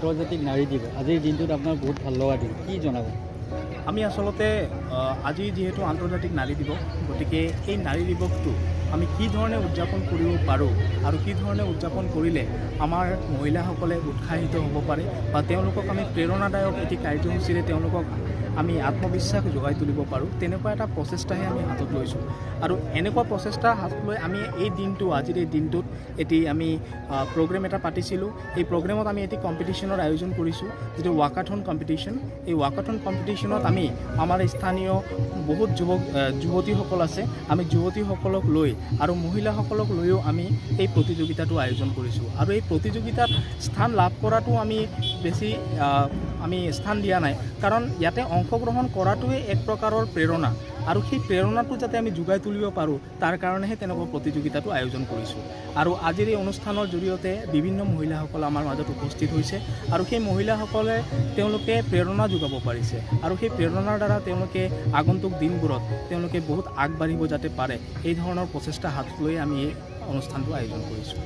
আন্তৰ্জাতিক নাৰী দিৱস আজিৰ দিনটোত আপোনাৰ বহুত ভাল লগা দিন কি জনাব? আমি আচলতে আজি যেহেতু আন্তৰ্জাতিক নাৰী দিৱস গতিকে এই নাৰী দিৱসটো আমি কি ধৰণে উদযাপন কৰিব পাৰোঁ আৰু কি ধৰণে উদযাপন কৰিলে আমাৰ মহিলাসকলে উৎসাহিত হ'ব পাৰে বা তেওঁলোকক আমি প্ৰেৰণাদায়ক এটি কাৰ্যসূচীৰে তেওঁলোকক আমি আত্মবিশ্বাস যোগাই তুলিব পাৰোঁ তেনেকুৱা এটা প্ৰচেষ্টাহে আমি হাতত লৈছোঁ। আৰু এনেকুৱা প্ৰচেষ্টা হাতত লৈ আমি এই দিনটো আজিৰ এই দিনটোত এটি আমি প্ৰগ্ৰেম এটা পাতিছিলোঁ। এই প্ৰগ্ৰেমত আমি এটি কম্পিটিশ্যনৰ আয়োজন কৰিছোঁ যিটো ৱাকাথন কম্পিটিশ্যন। এই ৱাকাথন কম্পিটিশ্যনত আমি আমাৰ স্থানীয় বহুত যুৱতীসকল আছে, আমি যুৱতীসকলক লৈ আৰু মহিলাসকলক লৈও আমি এই প্ৰতিযোগিতাটো আয়োজন কৰিছোঁ। আৰু এই প্ৰতিযোগিতাত স্থান লাভ কৰাটো আমি বেছি আমি স্থান দিয়া নাই, কাৰণ ইয়াতে অংশগ্ৰহণ কৰাটোৱে এক প্ৰকাৰৰ প্ৰেৰণা আৰু সেই প্ৰেৰণাটো যাতে আমি যোগাই তুলিব পাৰোঁ তাৰ কাৰণেহে তেনেকুৱা প্ৰতিযোগিতাটো আয়োজন কৰিছোঁ। আৰু আজিৰ এই অনুষ্ঠানৰ জৰিয়তে বিভিন্ন মহিলাসকল আমাৰ মাজত উপস্থিত হৈছে আৰু সেই মহিলাসকলে তেওঁলোকে প্ৰেৰণা যোগাব পাৰিছে আৰু সেই প্ৰেৰণাৰ দ্বাৰা তেওঁলোকে আগন্তুক দিনবোৰত তেওঁলোকে বহুত আগবাঢ়িব যাতে পাৰে এই ধৰণৰ প্ৰচেষ্টা হাতত লৈ আমি এই অনুষ্ঠানটো আয়োজন কৰিছোঁ।